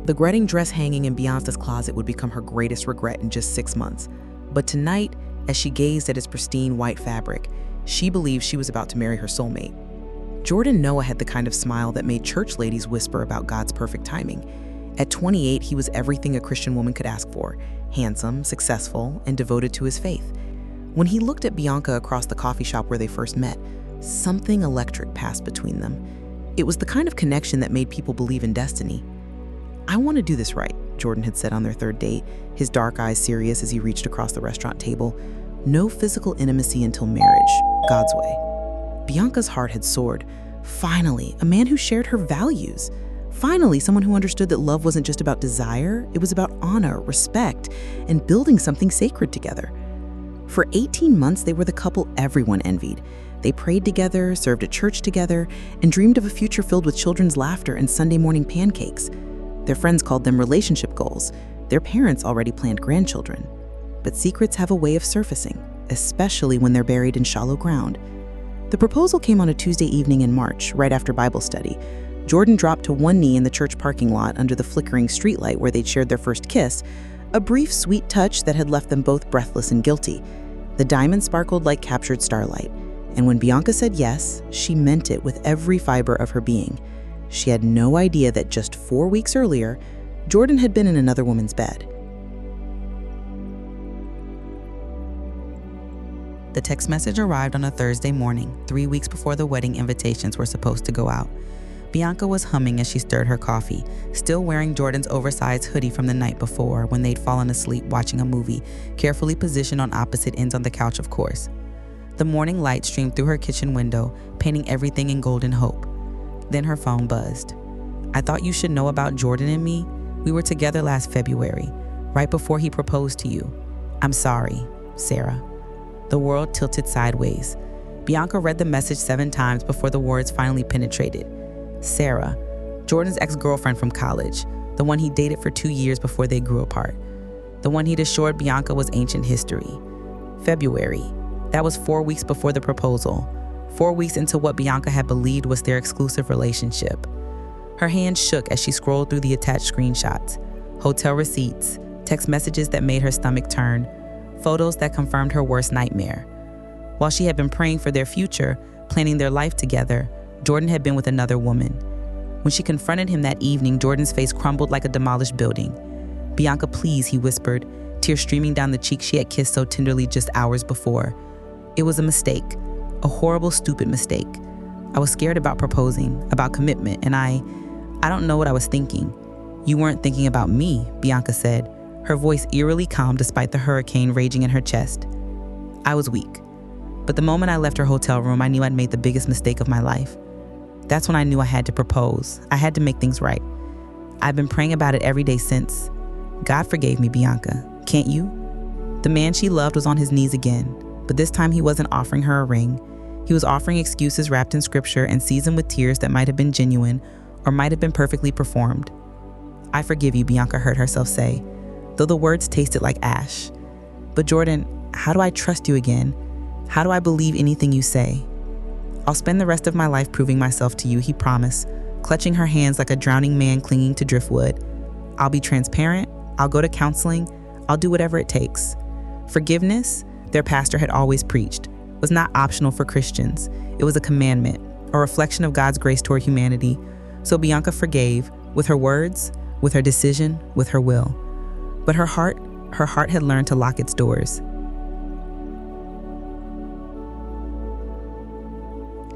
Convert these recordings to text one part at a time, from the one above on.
The wedding dress hanging in Beyonce's closet would become her greatest regret in just 6 months. But tonight, as she gazed at its pristine white fabric, she believed she was about to marry her soulmate. Jordan Noah had the kind of smile that made church ladies whisper about God's perfect timing. At 28, he was everything a Christian woman could ask for: handsome, successful, and devoted to his faith. When he looked at Bianca across the coffee shop where they first met, something electric passed between them. It was the kind of connection that made people believe in destiny. "I want to do this right," Jordan had said on their third date, his dark eyes serious as he reached across the restaurant table. "No physical intimacy until marriage, God's way." Bianca's heart had soared. Finally, a man who shared her values. Finally, someone who understood that love wasn't just about desire, it was about honor, respect, and building something sacred together. For 18 months, they were the couple everyone envied. They prayed together, served at church together, and dreamed of a future filled with children's laughter and Sunday morning pancakes. Their friends called them relationship goals. Their parents already planned grandchildren. But secrets have a way of surfacing, especially when they're buried in shallow ground. The proposal came on a Tuesday evening in March, right after Bible study. Jordan dropped to one knee in the church parking lot under the flickering streetlight where they'd shared their first kiss, a brief, sweet touch that had left them both breathless and guilty. The diamond sparkled like captured starlight, and when Bianca said yes, she meant it with every fiber of her being. She had no idea that just 4 weeks earlier, Jordan had been in another woman's bed. The text message arrived on a Thursday morning, 3 weeks before the wedding invitations were supposed to go out. Bianca was humming as she stirred her coffee, still wearing Jordan's oversized hoodie from the night before when they'd fallen asleep watching a movie, carefully positioned on opposite ends on the couch, of course. The morning light streamed through her kitchen window, painting everything in golden hope. Then her phone buzzed. "I thought you should know about Jordan and me. We were together last February, right before he proposed to you. I'm sorry, Sarah." The world tilted sideways. Bianca read the message 7 times before the words finally penetrated. Sarah, Jordan's ex-girlfriend from college, the one he dated for 2 years before they grew apart, the one he'd assured Bianca was ancient history. February, that was 4 weeks before the proposal, 4 weeks into what Bianca had believed was their exclusive relationship. Her hand shook as she scrolled through the attached screenshots, hotel receipts, text messages that made her stomach turn, photos that confirmed her worst nightmare. While she had been praying for their future, planning their life together, Jordan had been with another woman. When she confronted him that evening, Jordan's face crumbled like a demolished building. "Bianca, please," he whispered, tears streaming down the cheek she had kissed so tenderly just hours before. "It was a mistake, a horrible, stupid mistake. I was scared about proposing, about commitment, and I don't know what I was thinking." "You weren't thinking about me," Bianca said, her voice eerily calm despite the hurricane raging in her chest. "I was weak. But the moment I left her hotel room, I knew I'd made the biggest mistake of my life. That's when I knew I had to propose. I had to make things right. I've been praying about it every day since. God forgave me, Bianca. Can't you?" The man she loved was on his knees again, but this time he wasn't offering her a ring. He was offering excuses wrapped in scripture and seasoned with tears that might have been genuine or might have been perfectly performed. "I forgive you," Bianca heard herself say, though the words tasted like ash. "But Jordan, how do I trust you again? How do I believe anything you say?" "I'll spend the rest of my life proving myself to you," he promised, clutching her hands like a drowning man clinging to driftwood. "I'll be transparent. I'll go to counseling. I'll do whatever it takes." Forgiveness, their pastor had always preached, was not optional for Christians. It was a commandment, a reflection of God's grace toward humanity. So Bianca forgave, with her words, with her decision, with her will. But her heart had learned to lock its doors.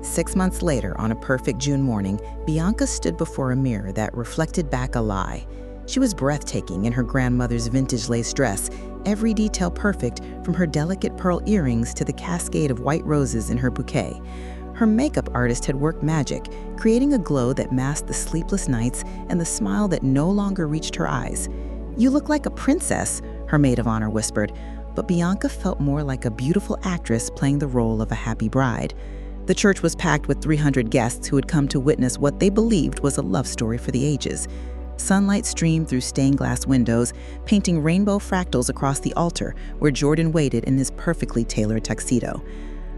6 months later, on a perfect June morning, Bianca stood before a mirror that reflected back a lie. She was breathtaking in her grandmother's vintage lace dress, every detail perfect, from her delicate pearl earrings to the cascade of white roses in her bouquet. Her makeup artist had worked magic, creating a glow that masked the sleepless nights and the smile that no longer reached her eyes. "You look like a princess," her maid of honor whispered, but Bianca felt more like a beautiful actress playing the role of a happy bride. The church was packed with 300 guests who had come to witness what they believed was a love story for the ages. Sunlight streamed through stained glass windows, painting rainbow fractals across the altar where Jordan waited in his perfectly tailored tuxedo.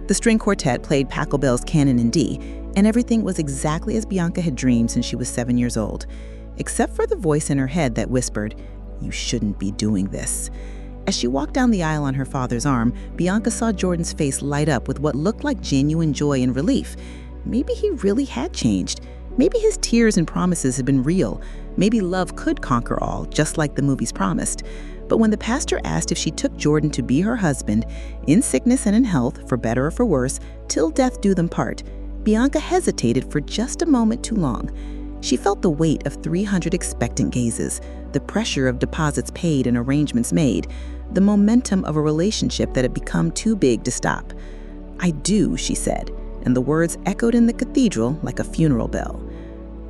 The string quartet played Pachelbel's Canon in D, and everything was exactly as Bianca had dreamed since she was 7 years old. except for the voice in her head that whispered, "You shouldn't be doing this." As she walked down the aisle on her father's arm, Bianca saw Jordan's face light up with what looked like genuine joy and relief. Maybe he really had changed. Maybe his tears and promises had been real. Maybe love could conquer all, just like the movies promised. But when the pastor asked if she took Jordan to be her husband, in sickness and in health, for better or for worse, till death do them part, Bianca hesitated for just a moment too long. She felt the weight of 300 expectant gazes, the pressure of deposits paid and arrangements made, the momentum of a relationship that had become too big to stop. "I do," she said, and the words echoed in the cathedral like a funeral bell.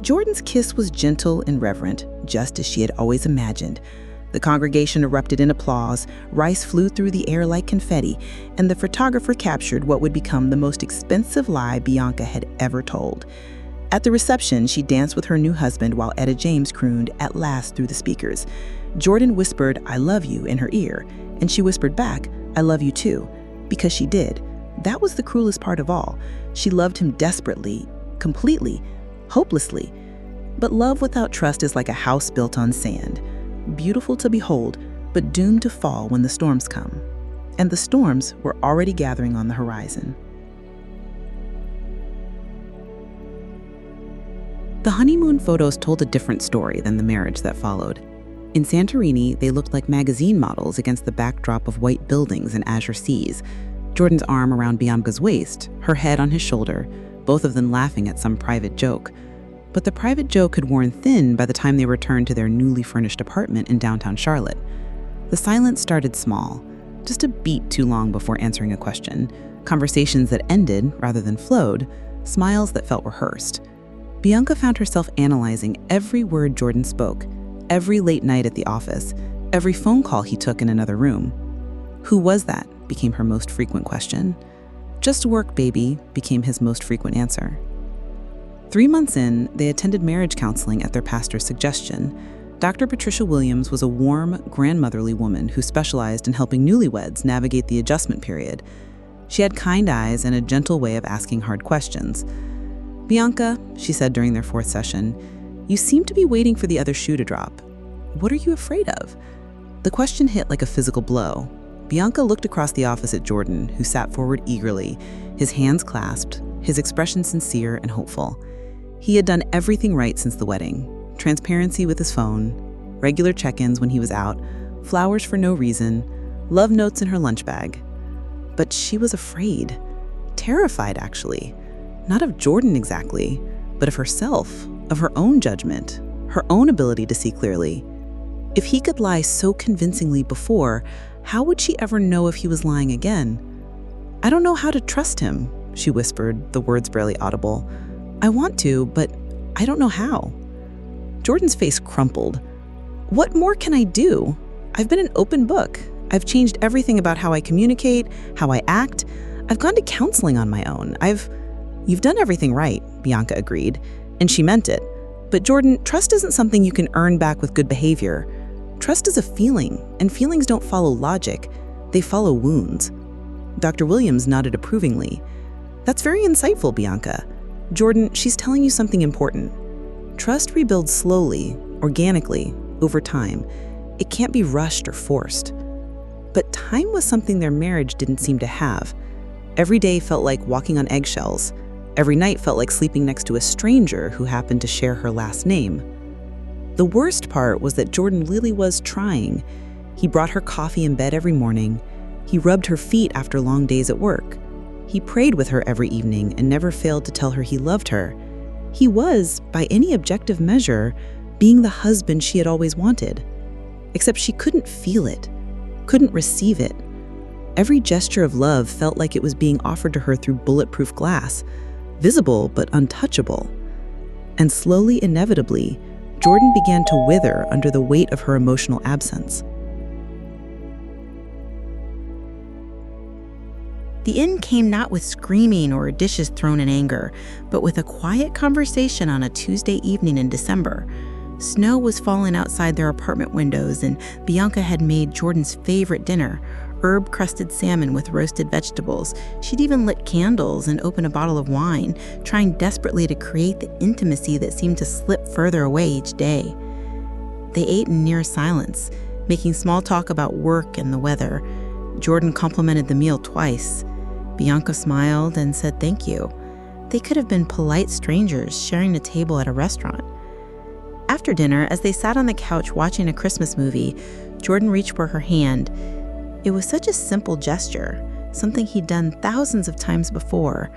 Jordan's kiss was gentle and reverent, just as she had always imagined. The congregation erupted in applause, rice flew through the air like confetti, and the photographer captured what would become the most expensive lie Bianca had ever told. At the reception, she danced with her new husband while Etta James crooned "At Last" through the speakers. Jordan whispered, "I love you," in her ear, and she whispered back, "I love you too," because she did. That was the cruelest part of all. She loved him desperately, completely, hopelessly. But love without trust is like a house built on sand. Beautiful to behold, but doomed to fall when the storms come. And the storms were already gathering on the horizon. The honeymoon photos told a different story than the marriage that followed. In Santorini, they looked like magazine models against the backdrop of white buildings and azure seas. Jordan's arm around Bianca's waist, her head on his shoulder, both of them laughing at some private joke. But the private joke had worn thin by the time they returned to their newly furnished apartment in downtown Charlotte. The silence started small, just a beat too long before answering a question, conversations that ended rather than flowed, smiles that felt rehearsed. Bianca found herself analyzing every word Jordan spoke, every late night at the office, every phone call he took in another room. "Who was that?" became her most frequent question. "Just work, baby," became his most frequent answer. 3 months in, they attended marriage counseling at their pastor's suggestion. Dr. Patricia Williams was a warm, grandmotherly woman who specialized in helping newlyweds navigate the adjustment period. She had kind eyes and a gentle way of asking hard questions. "Bianca," she said during their 4th session, "you seem to be waiting for the other shoe to drop. What are you afraid of?" The question hit like a physical blow. Bianca looked across the office at Jordan, who sat forward eagerly, his hands clasped, his expression sincere and hopeful. He had done everything right since the wedding. Transparency with his phone, regular check-ins when he was out, flowers for no reason, love notes in her lunch bag. But she was afraid. Terrified, actually. Not of Jordan exactly, but of herself, of her own judgment, her own ability to see clearly. If he could lie so convincingly before, how would she ever know if he was lying again? "I don't know how to trust him," she whispered, the words barely audible. "I want to, but I don't know how." Jordan's face crumpled. "What more can I do? I've been an open book. I've changed everything about how I communicate, how I act. I've gone to counseling on my own. You've done everything right," Bianca agreed, and she meant it. But Jordan, trust isn't something you can earn back with good behavior. Trust is a feeling, and feelings don't follow logic. They follow wounds. Dr. Williams nodded approvingly. "That's very insightful, Bianca. Jordan, she's telling you something important. Trust rebuilds slowly, organically, over time. It can't be rushed or forced." But time was something their marriage didn't seem to have. Every day felt like walking on eggshells. Every night felt like sleeping next to a stranger who happened to share her last name. The worst part was that Jordan really was trying. He brought her coffee in bed every morning. He rubbed her feet after long days at work. He prayed with her every evening and never failed to tell her he loved her. He was, by any objective measure, being the husband she had always wanted. Except she couldn't feel it, couldn't receive it. Every gesture of love felt like it was being offered to her through bulletproof glass, visible but untouchable. And slowly, inevitably, Jordan began to wither under the weight of her emotional absence. The end came not with screaming or dishes thrown in anger, but with a quiet conversation on a Tuesday evening in December. Snow was falling outside their apartment windows, and Bianca had made Jordan's favorite dinner, herb-crusted salmon with roasted vegetables. She'd even lit candles and opened a bottle of wine, trying desperately to create the intimacy that seemed to slip further away each day. They ate in near silence, making small talk about work and the weather. Jordan complimented the meal twice. Bianca smiled and said thank you. They could have been polite strangers sharing a table at a restaurant. After dinner, as they sat on the couch watching a Christmas movie, Jordan reached for her hand. It was such a simple gesture, something he'd done thousands of times before.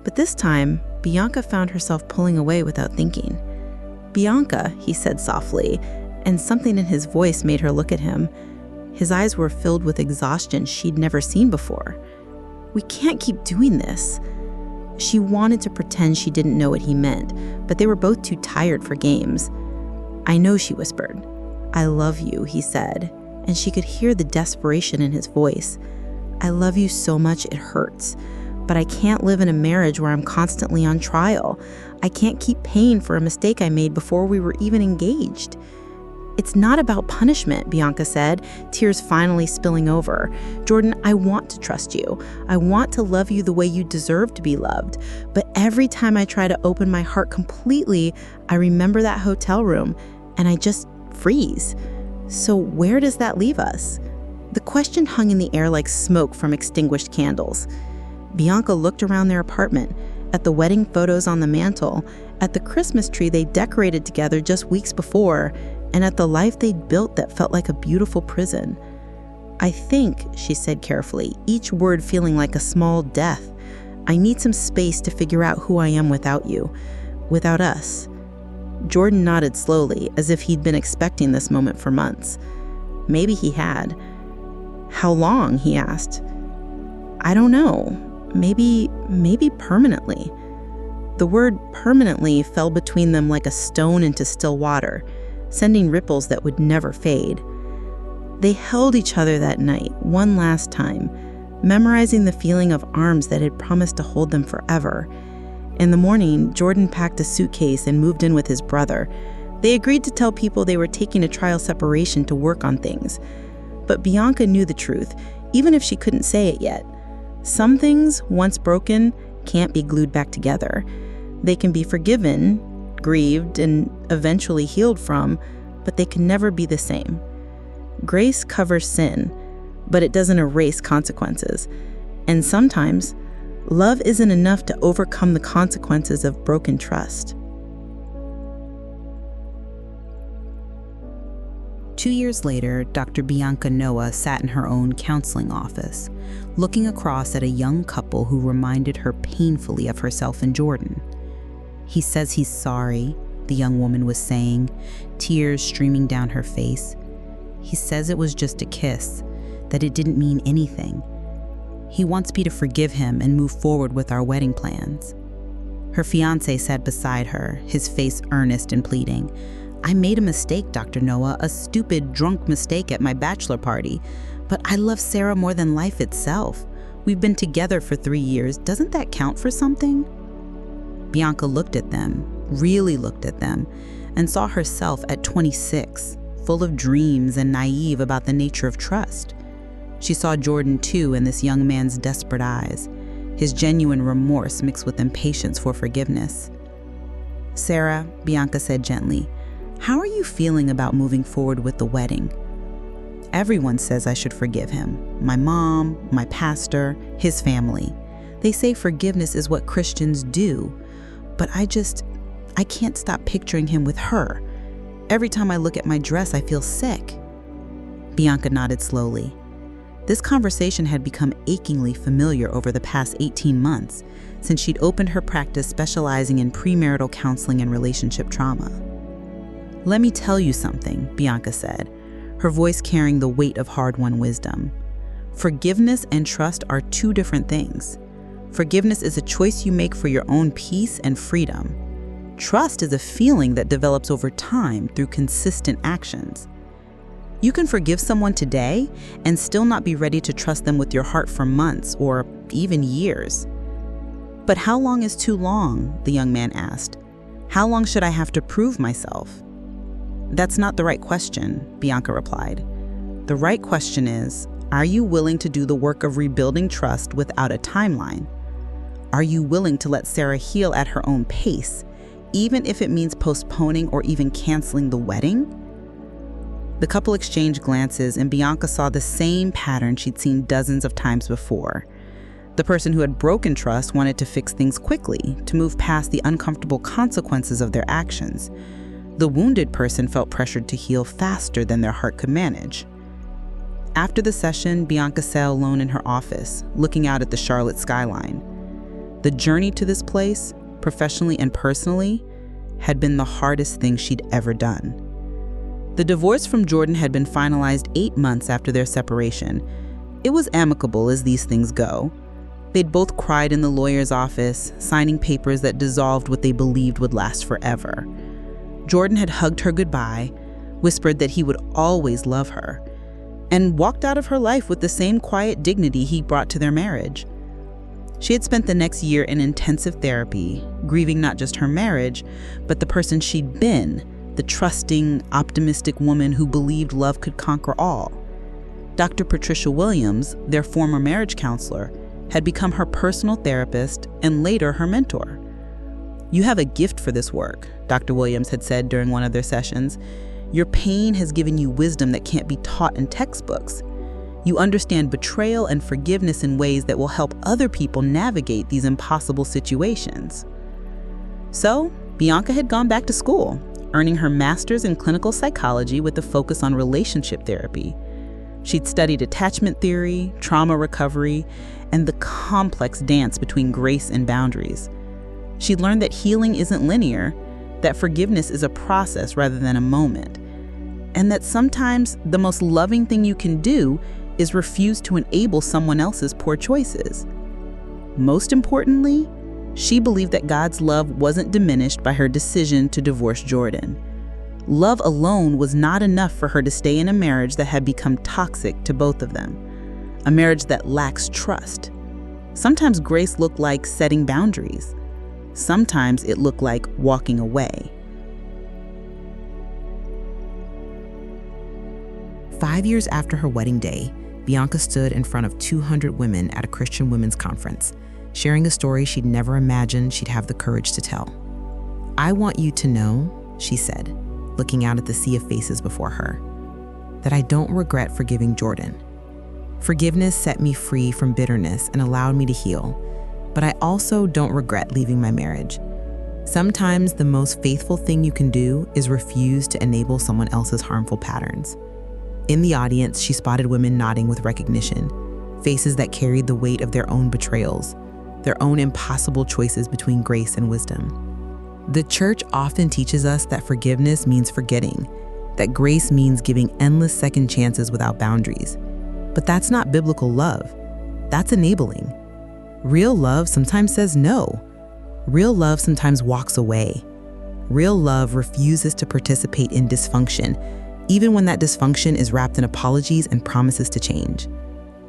But this time, Bianca found herself pulling away without thinking. "Bianca," he said softly, and something in his voice made her look at him. His eyes were filled with exhaustion she'd never seen before. "We can't keep doing this." She wanted to pretend she didn't know what he meant, but they were both too tired for games. "I know," she whispered. "I love you," he said, and she could hear the desperation in his voice. "I love you so much it hurts, but I can't live in a marriage where I'm constantly on trial. I can't keep paying for a mistake I made before we were even engaged." "It's not about punishment," Bianca said, tears finally spilling over. "Jordan, I want to trust you. I want to love you the way you deserve to be loved. But every time I try to open my heart completely, I remember that hotel room, and I just freeze. So where does that leave us?" The question hung in the air like smoke from extinguished candles. Bianca looked around their apartment, at the wedding photos on the mantle, at the Christmas tree they decorated together just weeks before, and at the life they'd built that felt like a beautiful prison. "I think," she said carefully, each word feeling like a small death, "I need some space to figure out who I am without you, without us." Jordan nodded slowly, as if he'd been expecting this moment for months. Maybe he had. "How long?" he asked. "I don't know. Maybe permanently." The word permanently fell between them like a stone into still water, sending ripples that would never fade. They held each other that night, one last time, memorizing the feeling of arms that had promised to hold them forever. In the morning, Jordan packed a suitcase and moved in with his brother. They agreed to tell people they were taking a trial separation to work on things. But Bianca knew the truth, even if she couldn't say it yet. Some things, once broken, can't be glued back together. They can be forgiven, grieved, and eventually healed from, but they can never be the same. Grace covers sin, but it doesn't erase consequences. And sometimes, love isn't enough to overcome the consequences of broken trust. 2 years later, Dr. Bianca Noah sat in her own counseling office, looking across at a young couple who reminded her painfully of herself and Jordan. "He says he's sorry," the young woman was saying, tears streaming down her face. "He says it was just a kiss, that it didn't mean anything. He wants me to forgive him and move forward with our wedding plans." Her fiancé sat beside her, his face earnest and pleading. "I made a mistake, Dr. Noah, a stupid, drunk mistake at my bachelor party. But I love Sarah more than life itself. We've been together for 3 years. Doesn't that count for something?" Bianca looked at them, really looked at them, and saw herself at 26, full of dreams and naive about the nature of trust. She saw Jordan too in this young man's desperate eyes, his genuine remorse mixed with impatience for forgiveness. "Sarah," Bianca said gently, "how are you feeling about moving forward with the wedding? Everyone says I should forgive him. My mom, my pastor, his family. They say forgiveness is what Christians do. But I can't stop picturing him with her. Every time I look at my dress, I feel sick." Bianca nodded slowly. This conversation had become achingly familiar over the past 18 months, since she'd opened her practice specializing in premarital counseling and relationship trauma. "Let me tell you something," Bianca said, her voice carrying the weight of hard-won wisdom. "Forgiveness and trust are two different things. Forgiveness is a choice you make for your own peace and freedom. Trust is a feeling that develops over time through consistent actions. You can forgive someone today and still not be ready to trust them with your heart for months or even years." "But how long is too long?" the young man asked. "How long should I have to prove myself?" "That's not the right question," Bianca replied. "The right question is, Are you willing to do the work of rebuilding trust without a timeline? Are you willing to let Sarah heal at her own pace, even if it means postponing or even canceling the wedding? The couple exchanged glances, and Bianca saw the same pattern she'd seen dozens of times before. The person who had broken trust wanted to fix things quickly, to move past the uncomfortable consequences of their actions. The wounded person felt pressured to heal faster than their heart could manage. After the session, Bianca sat alone in her office, looking out at the Charlotte skyline. The journey to this place, professionally and personally, had been the hardest thing she'd ever done. The divorce from Jordan had been finalized 8 months after their separation. It was amicable as these things go. They'd both cried in the lawyer's office, signing papers that dissolved what they believed would last forever. Jordan had hugged her goodbye, whispered that he would always love her, and walked out of her life with the same quiet dignity he brought to their marriage. She had spent the next year in intensive therapy, grieving not just her marriage, but the person she'd been, the trusting, optimistic woman who believed love could conquer all. Dr. Patricia Williams, their former marriage counselor, had become her personal therapist and later her mentor. "You have a gift for this work," Dr. Williams had said during one of their sessions. "Your pain has given you wisdom that can't be taught in textbooks. You understand betrayal and forgiveness in ways that will help other people navigate these impossible situations." So, Bianca had gone back to school, earning her master's in clinical psychology with a focus on relationship therapy. She'd studied attachment theory, trauma recovery, and the complex dance between grace and boundaries. She'd learned that healing isn't linear, that forgiveness is a process rather than a moment, and that sometimes the most loving thing you can do is refuse to enable someone else's poor choices. Most importantly, she believed that God's love wasn't diminished by her decision to divorce Jordan. Love alone was not enough for her to stay in a marriage that had become toxic to both of them, a marriage that lacks trust. Sometimes grace looked like setting boundaries. Sometimes it looked like walking away. 5 years after her wedding day, Bianca stood in front of 200 women at a Christian women's conference, sharing a story she'd never imagined she'd have the courage to tell. "I want you to know," she said, looking out at the sea of faces before her, "that I don't regret forgiving Jordan. Forgiveness set me free from bitterness and allowed me to heal, but I also don't regret leaving my marriage. Sometimes the most faithful thing you can do is refuse to enable someone else's harmful patterns." In the audience, she spotted women nodding with recognition, faces that carried the weight of their own betrayals, their own impossible choices between grace and wisdom. The church often teaches us that forgiveness means forgetting, that grace means giving endless second chances without boundaries. But that's not biblical love. That's enabling. Real love sometimes says no. Real love sometimes walks away. Real love refuses to participate in dysfunction, even when that dysfunction is wrapped in apologies and promises to change.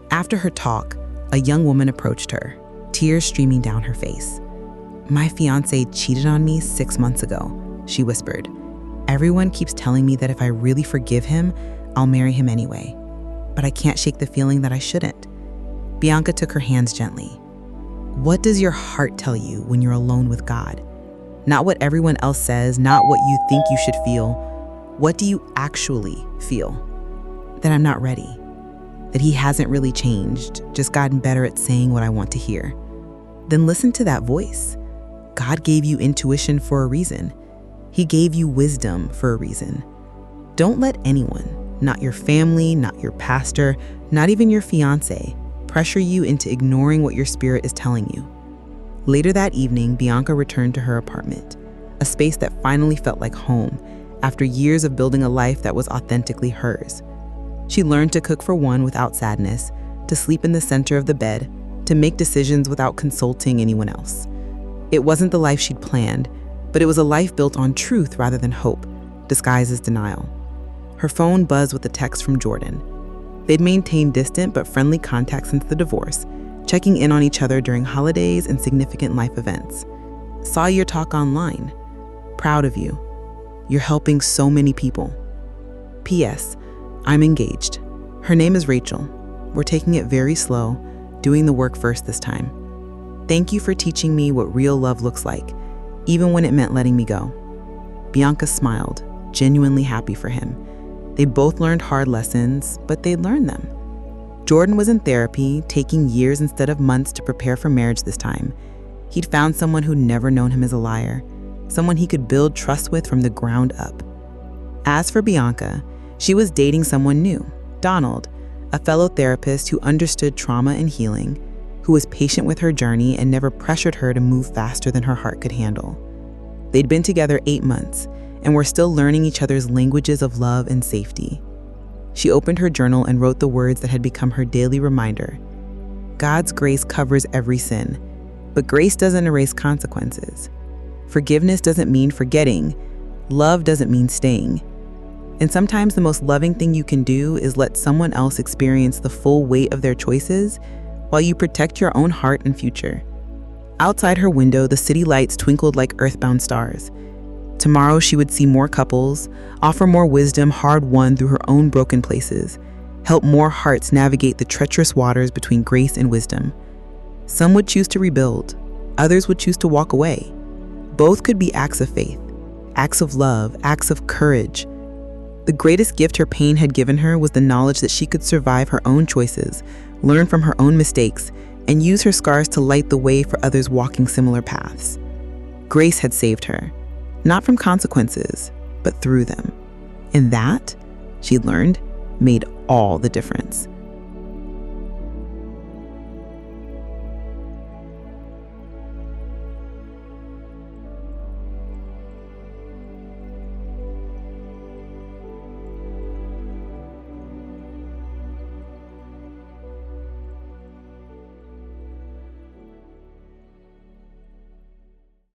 After her talk, a young woman approached her, tears streaming down her face. "My fiance cheated on me 6 months ago," she whispered. "Everyone keeps telling me that if I really forgive him, I'll marry him anyway. But I can't shake the feeling that I shouldn't." Bianca took her hands gently. "What does your heart tell you when you're alone with God? Not what everyone else says, not what you think you should feel. What do you actually feel? That I'm not ready. That he hasn't really changed, just gotten better at saying what I want to hear. Then listen to that voice. God gave you intuition for a reason. He gave you wisdom for a reason. Don't let anyone, not your family, not your pastor, not even your fiance, pressure you into ignoring what your spirit is telling you." Later that evening, Bianca returned to her apartment, a space that finally felt like home after years of building a life that was authentically hers. She learned to cook for one without sadness, to sleep in the center of the bed, to make decisions without consulting anyone else. It wasn't the life she'd planned, but it was a life built on truth rather than hope, disguised as denial. Her phone buzzed with a text from Jordan. They'd maintained distant but friendly contact since the divorce, checking in on each other during holidays and significant life events. "Saw your talk online. Proud of you. You're helping so many people. P.S. I'm engaged. Her name is Rachel. we're taking it very slow, doing the work first this time. Thank you for teaching me what real love looks like, even when it meant letting me go." Bianca smiled, genuinely happy for him. They both learned hard lessons, but they learned them. Jordan was in therapy, taking years instead of months to prepare for marriage this time. He'd found someone who'd never known him as a liar, someone he could build trust with from the ground up. As for Bianca, she was dating someone new, Donald, a fellow therapist who understood trauma and healing, who was patient with her journey and never pressured her to move faster than her heart could handle. They'd been together 8 months and were still learning each other's languages of love and safety. She opened her journal and wrote the words that had become her daily reminder. God's grace covers every sin, but grace doesn't erase consequences. Forgiveness doesn't mean forgetting. Love doesn't mean staying. And sometimes the most loving thing you can do is let someone else experience the full weight of their choices while you protect your own heart and future. Outside her window, the city lights twinkled like earthbound stars. Tomorrow she would see more couples, offer more wisdom hard-won through her own broken places, help more hearts navigate the treacherous waters between grace and wisdom. Some would choose to rebuild, others would choose to walk away. Both could be acts of faith, acts of love, acts of courage. The greatest gift her pain had given her was the knowledge that she could survive her own choices, learn from her own mistakes, and use her scars to light the way for others walking similar paths. Grace had saved her, not from consequences, but through them. And that, she learned, made all the difference.